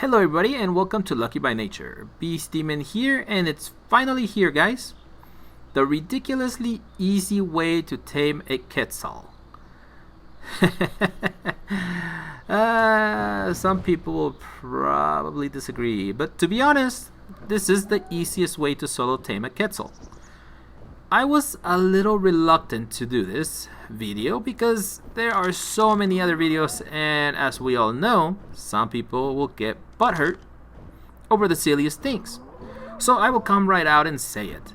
Hello everybody and welcome to Lucky by Nature. Beastdaemon here, and it's finally here, guys. The ridiculously easy way to tame a Quetzal. Some people will probably disagree, but to be honest, this is the easiest way to solo tame a Quetzal. I was a little reluctant to do this video because there are so many other videos, and as we all know, some people will get butthurt over the silliest things. So I will come right out and say it.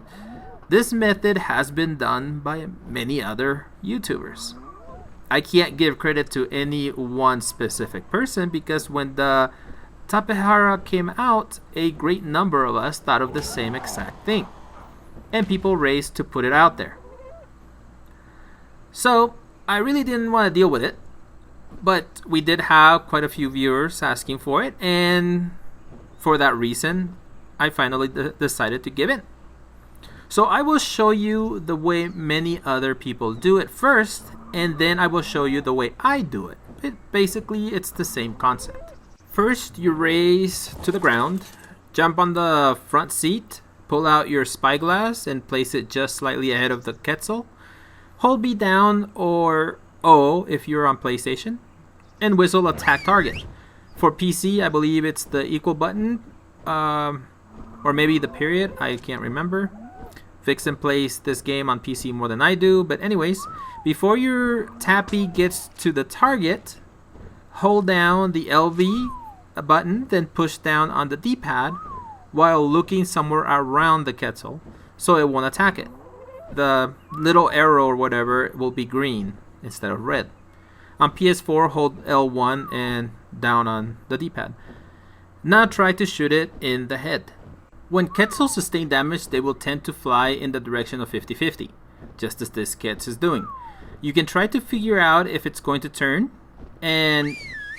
This method has been done by many other YouTubers. I can't give credit to any one specific person because when the ptera came out, a great number of us thought of the same exact thing, and people raced to put it out there. So I really didn't want to deal with it, but we did have quite a few viewers asking for it, and for that reason I finally decided to give in. So I will show you the way many other people do it first, and then I will show you the way I do it. Basically, it's the same concept. First, you race to the ground, jump on the front seat, pull out your spyglass and place it just slightly ahead of the Quetzal. Hold B down or O if you're on PlayStation, and whistle attack target. For PC, I believe it's the equal button, or maybe the period, I can't remember. Vixen plays this game on PC more than I do, but anyways, before your tappy gets to the target, hold down the LV button, then push down on the D-pad while looking somewhere around the Quetzal so it won't attack it. The little arrow or whatever will be green instead of red. On PS4, hold L1 and down on the D-pad. Now try to shoot it in the head. When Quetzals sustain damage, they will tend to fly in the direction of 50-50, just as this Quetz is doing. You can try to figure out if it's going to turn, and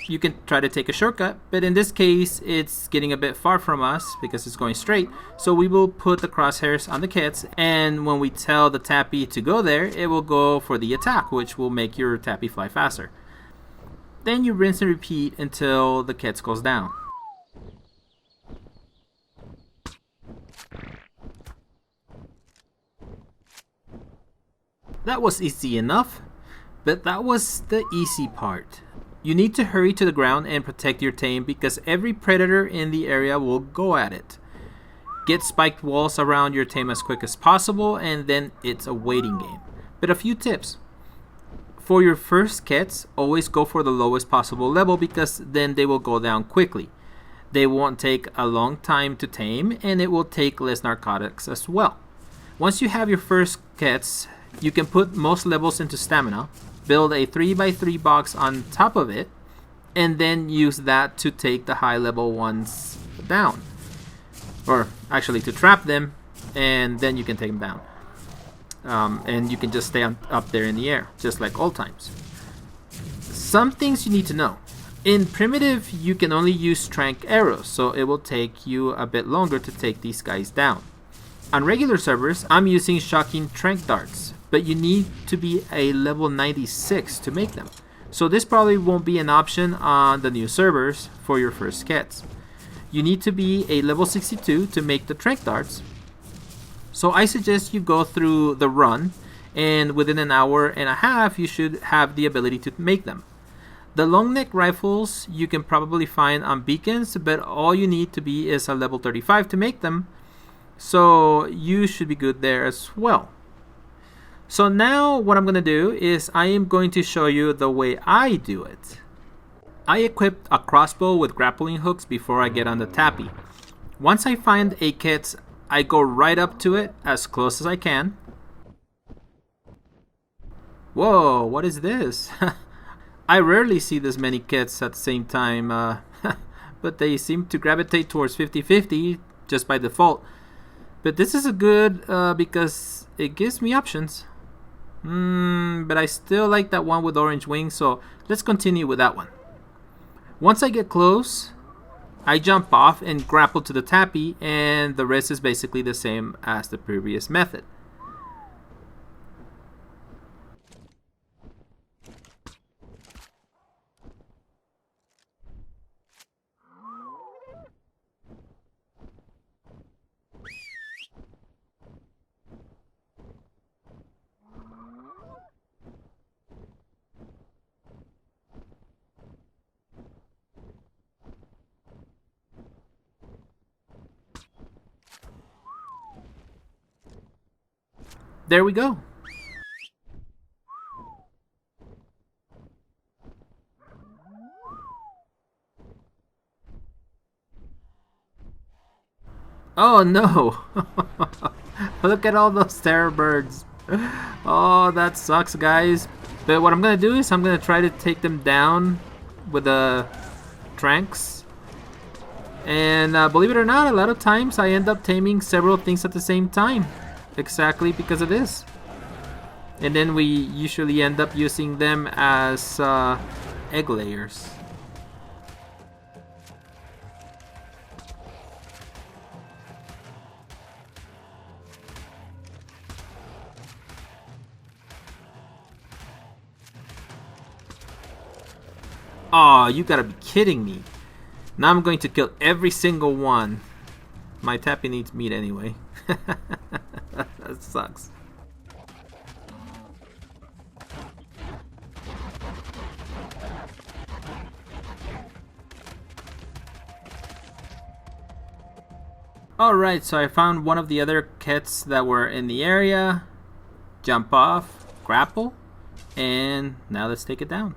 you can try to take a shortcut, but in this case it's getting a bit far from us because it's going straight, so we will put the crosshairs on the Quetz, and when we tell the tappy to go there, it will go for the attack, which will make your tappy fly faster. Then you rinse and repeat until the Quetz goes down. That was easy enough, but that was the easy part. You need to hurry to the ground and protect your tame because every predator in the area will go at it. Get spiked walls around your tame as quick as possible, and then it's a waiting game. But a few tips. For your first Quetz, always go for the lowest possible level because then they will go down quickly. They won't take a long time to tame, and it will take less narcotics as well. Once you have your first Quetz, you can put most levels into stamina, build a 3x3 box on top of it, and then use that to take the high level ones down. Or actually to trap them, and then you can take them down. And you can just stay up there in the air, just like old times. Some things you need to know. In primitive, you can only use strength arrows, so it will take you a bit longer to take these guys down. On regular servers, I'm using shocking trank darts, but you need to be a level 96 to make them. So this probably won't be an option on the new servers for your first Quetz. You need to be a level 62 to make the trank darts. So I suggest you go through the run, and within an hour and a half you should have the ability to make them. The long neck rifles you can probably find on beacons, but all you need to be is a level 35 to make them. So you should be good there as well. So now what I'm going to do is I am going to show you the way I do it. I equipped a crossbow with grappling hooks before I get on the tappy. Once I find a Quetz, I go right up to it as close as I can. Whoa, what is this? I rarely see this many Quetz at the same time, but they seem to gravitate towards 50-50 just by default. But this is a good because it gives me options. But I still like that one with orange wings, so let's continue with that one. Once I get close, I jump off and grapple to the tappy, and the rest is basically the same as the previous method. there we go. Oh no! Look at all those terror birds. Oh, that sucks, guys. But what I'm gonna do is I'm gonna try to take them down with the tranks. And believe it or not, a lot of times I end up taming several things at the same time. Exactly because of this. And then we usually end up using them as egg layers. Aw, you gotta be kidding me. Now I'm going to kill every single one. My tappy needs meat anyway. That sucks. Alright, so I found one of the other Quetz that were in the area. Jump off, grapple, and now let's take it down.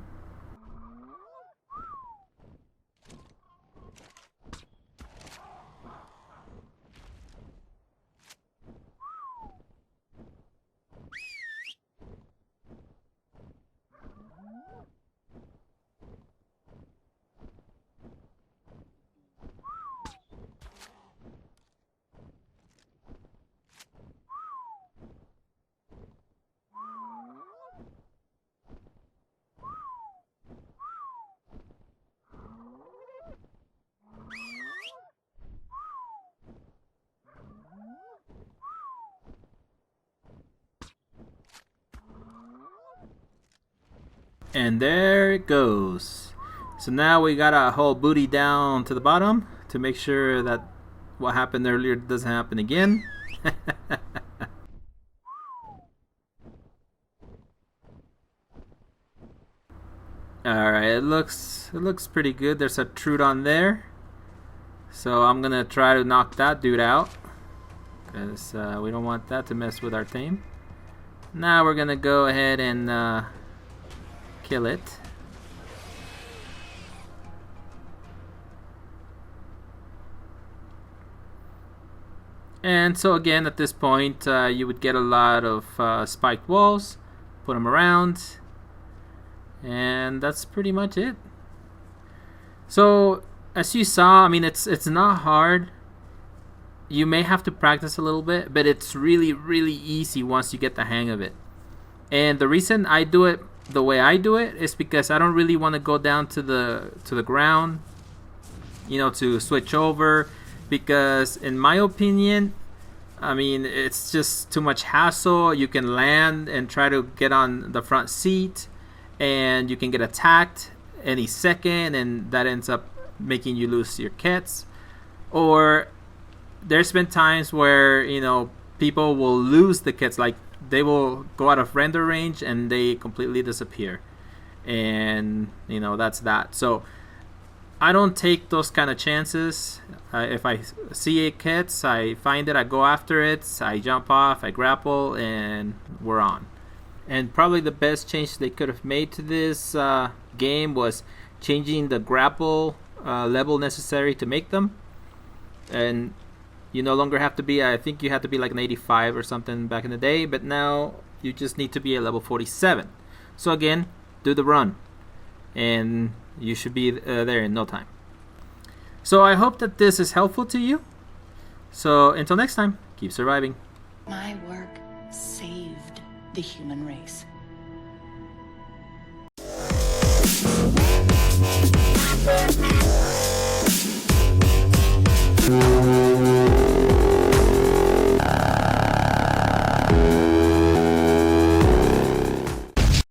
And there it goes. So now we got our whole booty down to the bottom to make sure that what happened earlier doesn't happen again. Alright, it looks pretty good. There's a Trudon there. So I'm gonna try to knock that dude out, because we don't want that to mess with our tame. Now we're gonna go ahead and kill it. And so again, at this point, you would get a lot of spiked walls, put them around, and that's pretty much it. So as you saw, I mean, it's not hard. You may have to practice a little bit, but it's really easy once you get the hang of it. And the reason I do it the way I do it is because I don't really want to go down to the ground, you know, to switch over, because in my opinion, I mean, it's just too much hassle. You can land and try to get on the front seat, and you can get attacked any second, and that ends up making you lose your Quetz. Or there's been times where, you know, people will lose the Quetz, like they will go out of render range and they completely disappear, and you know, that's that. So I don't take those kind of chances. If I see a Quetz, I find it, I go after it, I jump off, I grapple, and we're on. And probably the best change they could have made to this game was changing the grapple level necessary to make them. And you no longer have to be, I think you had to be like an 85 or something back in the day, but now you just need to be a level 47. So again, do the run, and you should be there in no time. So I hope that this is helpful to you. So until next time, keep surviving. My work saved the human race.